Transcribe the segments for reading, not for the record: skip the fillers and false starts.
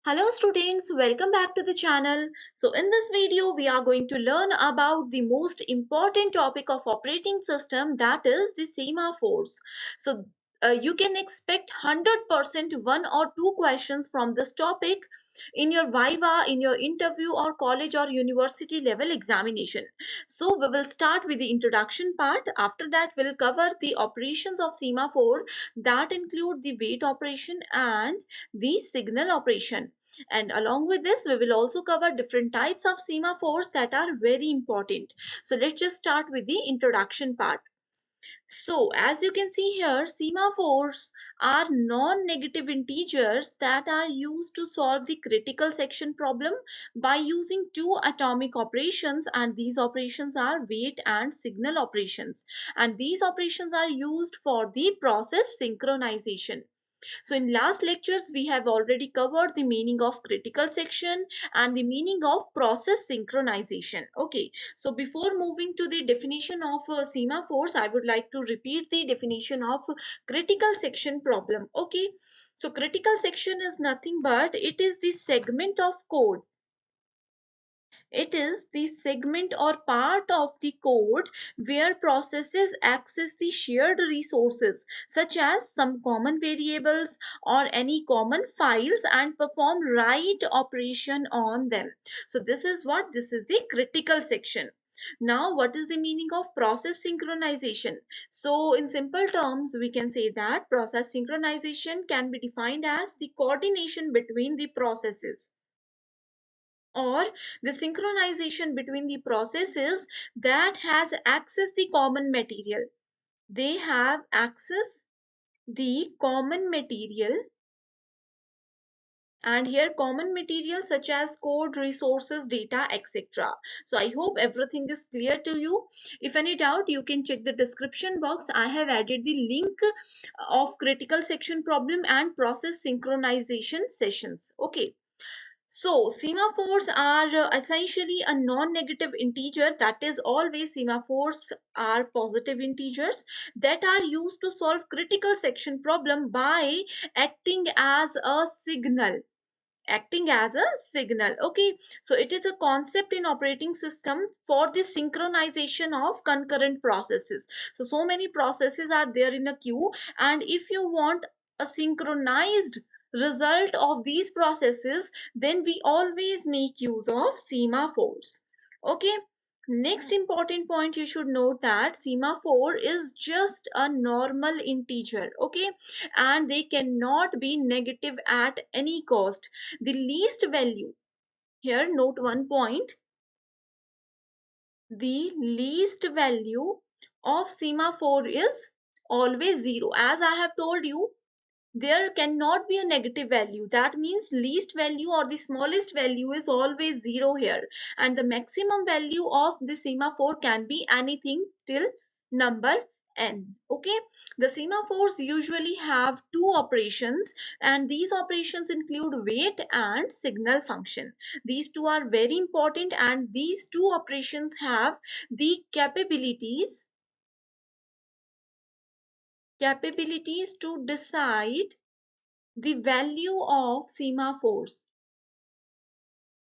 Hello students, welcome back to the channel. So in this video, we are going to learn about the most important topic of operating system, that is the semaphores. So you can expect 100% one or two questions from this topic in your viva, in your interview or college or university level examination. So we will start with the introduction part. After that, we'll cover the operations of semaphore that include the wait operation and the signal operation. And along with this, we will also cover different types of semaphores that are very important. So let's just start with the introduction part. So as you can see here, semaphores are non-negative integers that are used to solve the critical section problem by using two atomic operations, and these operations are wait and signal operations. And these operations are used for the process synchronization. So in last lectures, we have already covered the meaning of critical section and the meaning of process synchronization. Okay, so before moving to the definition of semaphores, I would like to repeat the definition of critical section problem. Okay, so critical section is nothing but it is the segment of code. It is the segment or part of the code where processes access the shared resources such as some common variables or any common files and perform write operation on them. So this is what this is the critical section. Now, what is the meaning of process synchronization? So, in simple terms, we can say that process synchronization can be defined as the coordination between the processes or the synchronization between the processes that has access the common material. They have access the common material, and here common material such as code, resources, data, etc. So I hope everything is clear to you. If any doubt, you can check the description box. I have added the link of critical section problem and process synchronization sessions. Okay. So semaphores are essentially a non-negative integer, that is always semaphores are positive integers that are used to solve critical section problem by acting as a signal. Okay, so it is a concept in operating system for the synchronization of concurrent processes. So many processes are there in a queue, and if you want a synchronized result of these processes, then we always make use of semaphores. Okay, next important point you should note that semaphore is just a normal integer. Okay, and they cannot be negative at any cost. The least value, here note one point, the least value of semaphore is always 0. As I have told you, there cannot be a negative value. That means least value or the smallest value is always 0 here, and the maximum value of the semaphore can be anything till number n. Okay, the semaphores usually have two operations, and these operations include wait and signal function. These two are very important, and these two operations have the capabilities to decide the value of semaphores.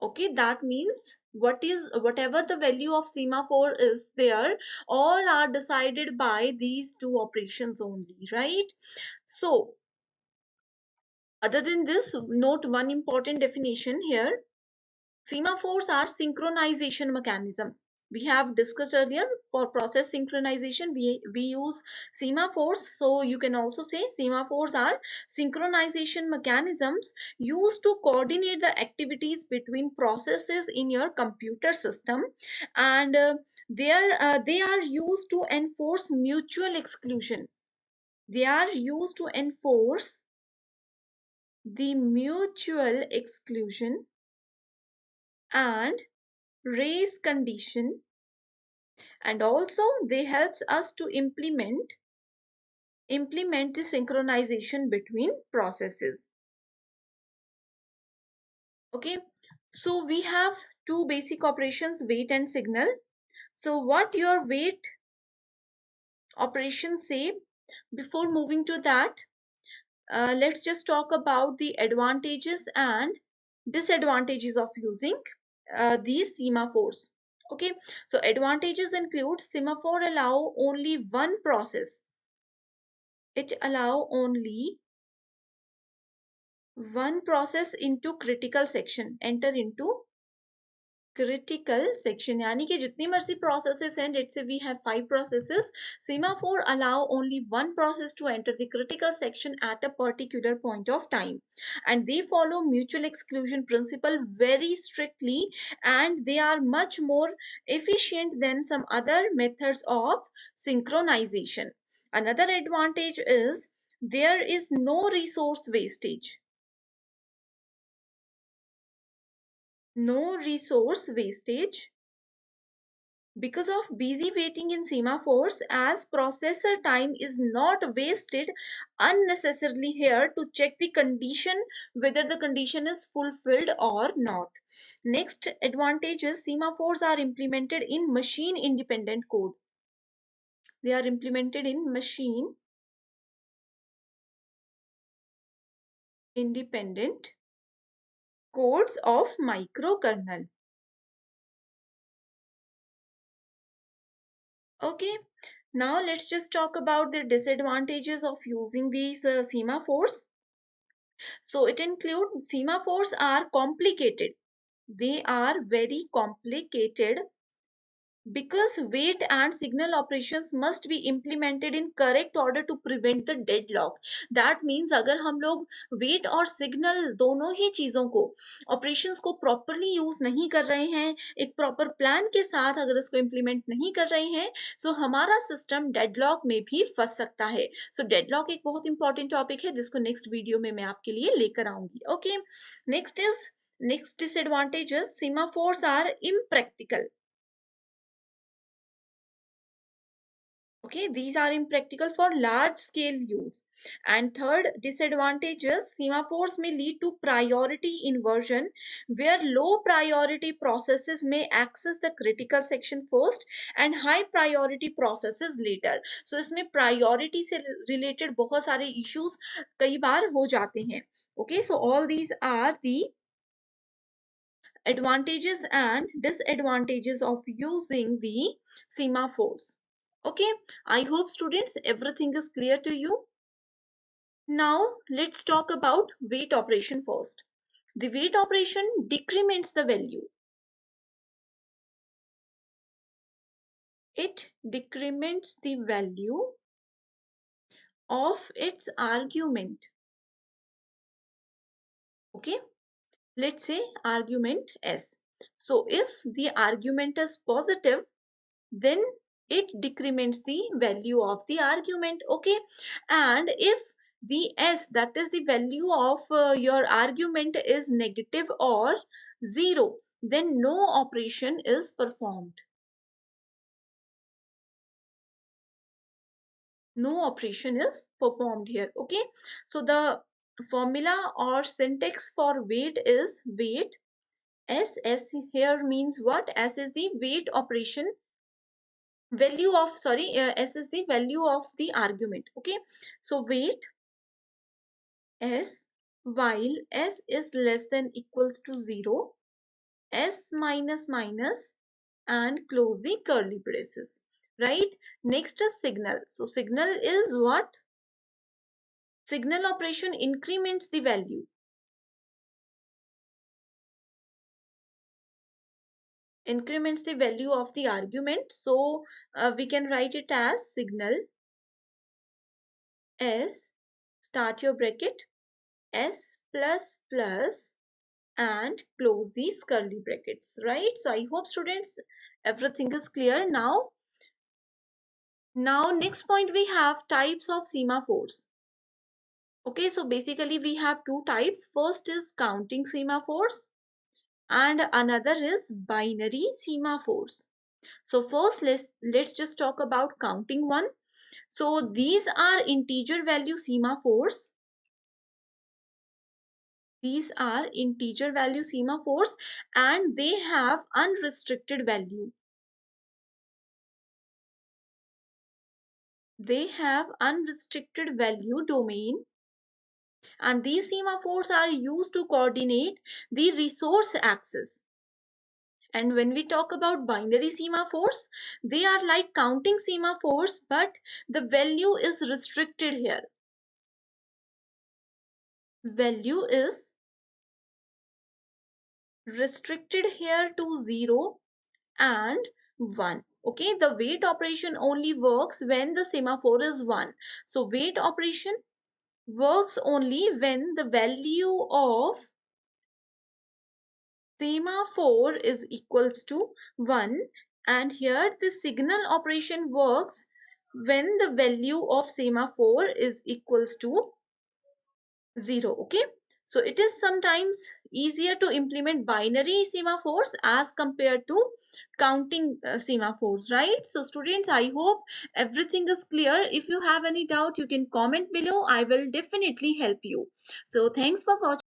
Okay, that means whatever the value of semaphore is there, all are decided by these two operations only, right? So other than this, note one important definition here. Semaphores are synchronization mechanism. We have discussed earlier, for process synchronization, we use semaphores. So you can also say semaphores are synchronization mechanisms used to coordinate the activities between processes in your computer system. And they are used to enforce mutual exclusion. They are used to enforce the mutual exclusion and race condition, and also they helps us to implement the synchronization between processes. Okay, so we have two basic operations, wait and signal. So what your wait operations say? Before moving to that, let's just talk about the advantages and disadvantages of using these semaphores. Okay, so advantages include semaphore allow only one process. It allow only one process into critical section, enter into critical section, यानी कि जितनी मर्जी processes हैं, let's say we have 5 processes, semaphore allow only one process to enter the critical section at a particular point of time, and they follow mutual exclusion principle very strictly, and they are much more efficient than some other methods of synchronization. Another advantage is there is no resource wastage. No resource wastage because of busy waiting in semaphores, as processor time is not wasted unnecessarily here to check the condition, whether the condition is fulfilled or not. Next advantage is semaphores are implemented in machine independent code. They are implemented in machine independent codes of microkernel. Okay, now let's just talk about the disadvantages of using these semaphores. So it includes semaphores are complicated. They are very complicated because wait and signal operations must be implemented in correct order to prevent the deadlock. That means अगर हम लोग wait और signal दोनों ही चीजों को operations को properly use नहीं कर रहे हैं, एक proper plan के साथ अगर इसको implement नहीं कर रहे हैं, so हमारा system deadlock में भी फंस सकता है. So deadlock एक बहुत important topic है जिसको next video में मैं आपके लिए लेकर आऊंगी. Okay, next disadvantage is semaphores are impractical. Okay, these are impractical for large scale use. And third disadvantage is semaphores may lead to priority inversion, where low priority processes may access the critical section first and high priority processes later. So इसमें priority से related बहुत सारे issues कई बार हो जाते हैं. Okay, so all these are the advantages and disadvantages of using the semaphores. Okay, I hope students everything is clear to you. Now let's talk about wait operation first. The wait operation decrements the value. It decrements the value of its argument. Okay, let's say argument S. So if the argument is positive, then it decrements the value of the argument. Okay, and if the S, that is the value of your argument, is negative or 0, then no operation is performed. No operation is performed here. Okay, so the formula or syntax for wait is wait. S here means what? S is the wait operation value of, sorry, S is the value of the argument. Okay, so wait S while S is less than equals to 0, S minus minus, and close the curly braces, right? Next is signal. So signal is what? Signal operation increments the value. Increments the value of the argument. So we can write it as signal S, start your bracket, S plus plus, and close these curly brackets, right? So I hope students everything is clear now. Now next point we have types of semaphores. Okay, so basically we have two types. First is counting semaphores and another is binary semaphores. So first let's just talk about counting one. So these are integer value semaphores. These are integer value semaphores and they have unrestricted value. They have unrestricted value domain and these semaphores are used to coordinate the resource access. And when we talk about binary semaphores, they are like counting semaphores, but the value is restricted here. Value is restricted here to 0 and 1. Okay, the wait operation only works when the semaphore is 1. So wait operation works only when the value of semaphore is equals to 1, and here the signal operation works when the value of semaphore is equals to 0. Okay, so it is sometimes easier to implement binary semaphores as compared to counting semaphores, right? So students, I hope everything is clear. If you have any doubt, you can comment below. I will definitely help you. So thanks for watching.